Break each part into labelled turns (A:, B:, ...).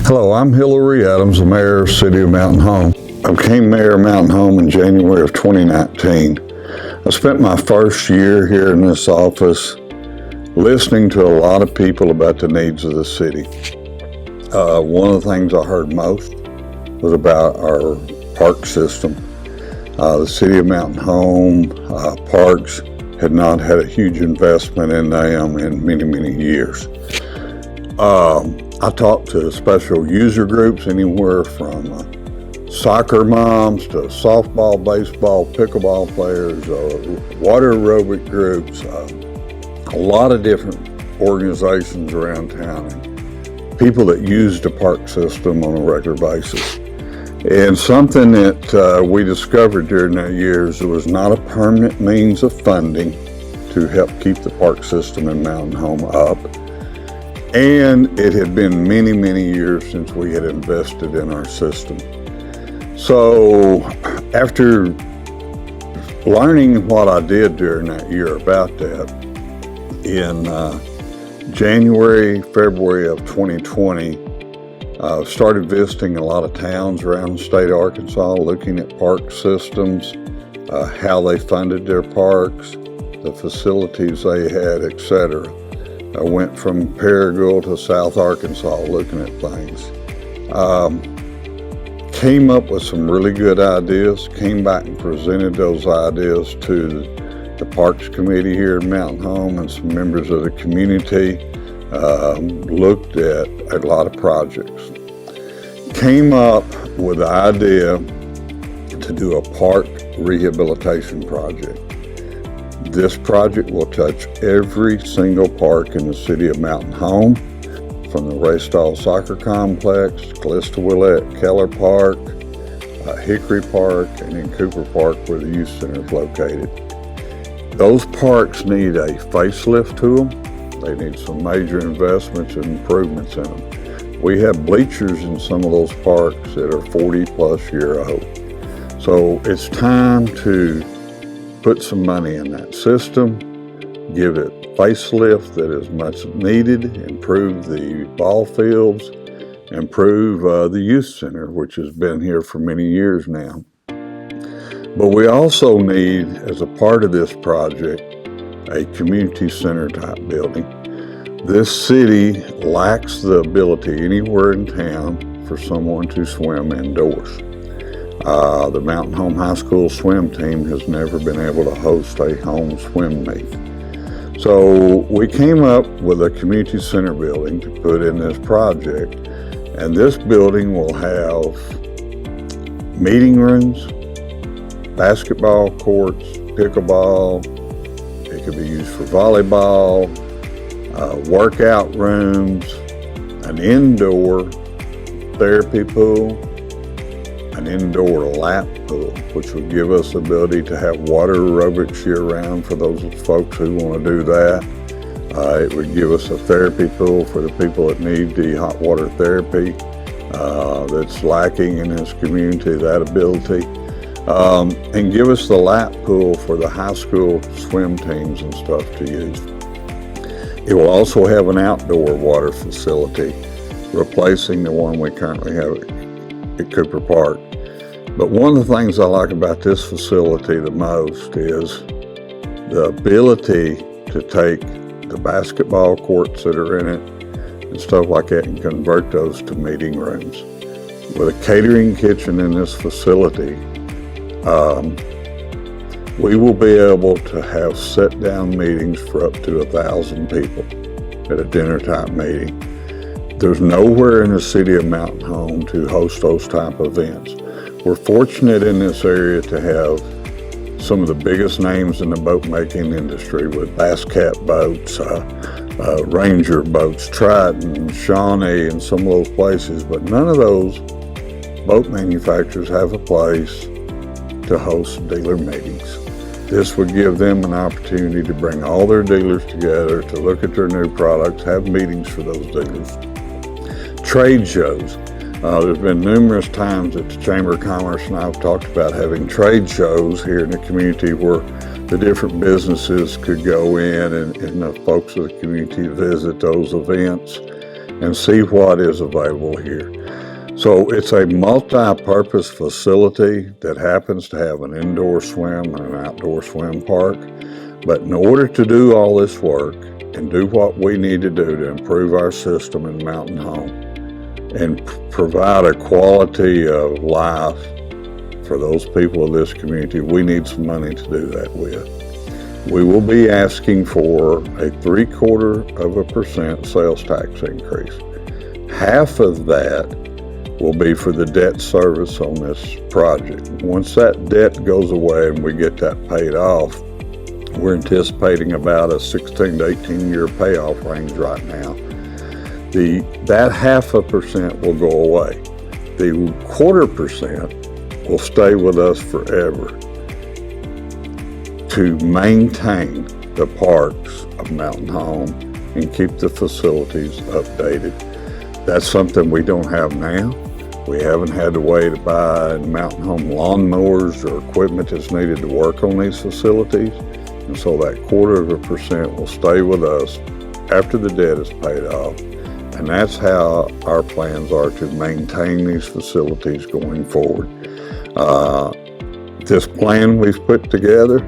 A: Hello, I'm Hillrey Adams, the mayor of the City of Mountain Home. I became mayor of Mountain Home in January of 2019. I spent my first year here in this office listening to a lot of people about the needs of the city. One of the things I heard most was about our park system. The City of Mountain Home parks had not had a huge investment in them in many, many years. I talked to special user groups, anywhere from soccer moms to softball, baseball, pickleball players, water aerobic groups, a lot of different organizations around town, and people that use the park system on a regular basis. And something that we discovered during that year is there was not a permanent means of funding to help keep the park system in Mountain Home up. And it had been many, many years since we had invested in our system. So after learning what I did during that year about that, in January, February of 2020, started visiting a lot of towns around the state of Arkansas, looking at park systems, how they funded their parks, the facilities they had, etc. I went from Paragould to South Arkansas looking at things. Came up with some really good ideas, came back and presented those ideas to the Parks Committee here in Mountain Home and some members of the community. Looked at a lot of projects. Came up with the idea to do a park rehabilitation project. This project will touch every single park in the City of Mountain Home, from the Raystall Soccer Complex, Callista Willette, Keller Park, Hickory Park, and in Cooper Park where the youth center is located. Those parks need a facelift to them. They need some major investments and improvements in them. We have bleachers in some of those parks that are 40 plus year old. So it's time to put some money in that system, give it facelift that is much needed, improve the ball fields, improve the youth center, which has been here for many years now. But we also need, as a part of this project, a community center type building. This city lacks the ability anywhere in town for someone to swim indoors. The Mountain Home High School swim team has never been able to host a home swim meet. So we came up with a community center building to put in this project, and this building will have meeting rooms, basketball courts, pickleball, it could be used for volleyball, workout rooms, an indoor therapy pool, an indoor lap pool, which would give us the ability to have water aerobics year-round for those folks who want to do that. It would give us a therapy pool for the people that need the hot water therapy that's lacking in this community, that ability. And give us the lap pool for the high school swim teams and stuff to use. It will also have an outdoor water facility, replacing the one we currently have at Cooper Park. But one of the things I like about this facility the most is the ability to take the basketball courts that are in it and stuff like that and convert those to meeting rooms. With a catering kitchen in this facility, we will be able to have sit-down meetings for up to 1,000 people at a dinner type meeting. There's nowhere in the City of Mountain Home to host those type of events. We're fortunate in this area to have some of the biggest names in the boat making industry with Bass Cat boats, Ranger boats, Triton, Shawnee, and some of those places, but none of those boat manufacturers have a place to host dealer meetings. This would give them an opportunity to bring all their dealers together to look at their new products, have meetings for those dealers. Trade shows. There's been numerous times that the Chamber of Commerce and I have talked about having trade shows here in the community where the different businesses could go in and the folks of the community visit those events and see what is available here. So it's a multi-purpose facility that happens to have an indoor swim and an outdoor swim park. But in order to do all this work and do what we need to do to improve our system in Mountain Home and provide a quality of life for those people of this community, we need some money to do that with. We will be asking for a 0.75% sales tax increase. Half of that will be for the debt service on this project. Once that debt goes away and we get that paid off, we're anticipating about a 16 to 18 year payoff range right now. That 0.5% will go away. The 0.25% will stay with us forever to maintain the parks of Mountain Home and keep the facilities updated. That's something we don't have now. We haven't had to wait to buy Mountain Home lawnmowers or equipment that's needed to work on these facilities. And so that 0.25% will stay with us after the debt is paid off. And that's how our plans are to maintain these facilities going forward. This plan we've put together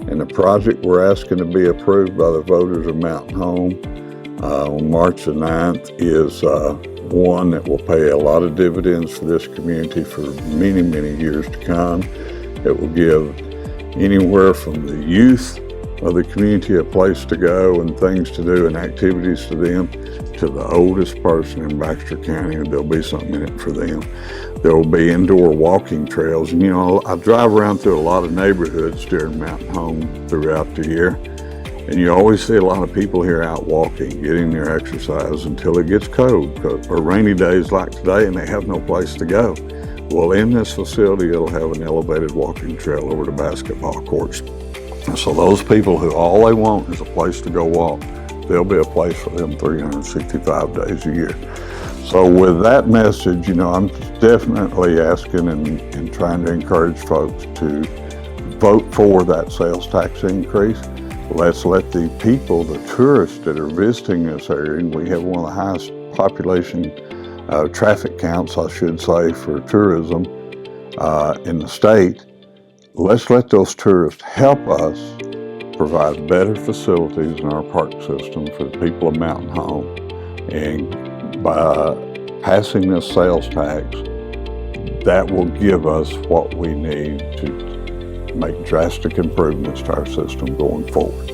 A: and the project we're asking to be approved by the voters of Mountain Home on March the 9th is one that will pay a lot of dividends for this community for many, many years to come. It will give anywhere from the youth of the community a place to go and things to do and activities to them, to the oldest person in Baxter County, and there'll be something in it for them. There will be indoor walking trails. And I drive around through a lot of neighborhoods during Mountain Home throughout the year, and you always see a lot of people here out walking, getting their exercise until it gets cold or rainy days like today and they have no place to go. Well, in this facility, it'll have an elevated walking trail over the basketball courts. And so those people who all they want is a place to go walk, there'll be a place for them 365 days a year. So with that message, I'm definitely asking and trying to encourage folks to vote for that sales tax increase. Let's let the people, the tourists that are visiting this area, and we have one of the highest population traffic counts, I should say, for tourism in the state. Let's let those tourists help us provide better facilities in our park system for the people of Mountain Home. And by passing this sales tax, that will give us what we need to make drastic improvements to our system going forward.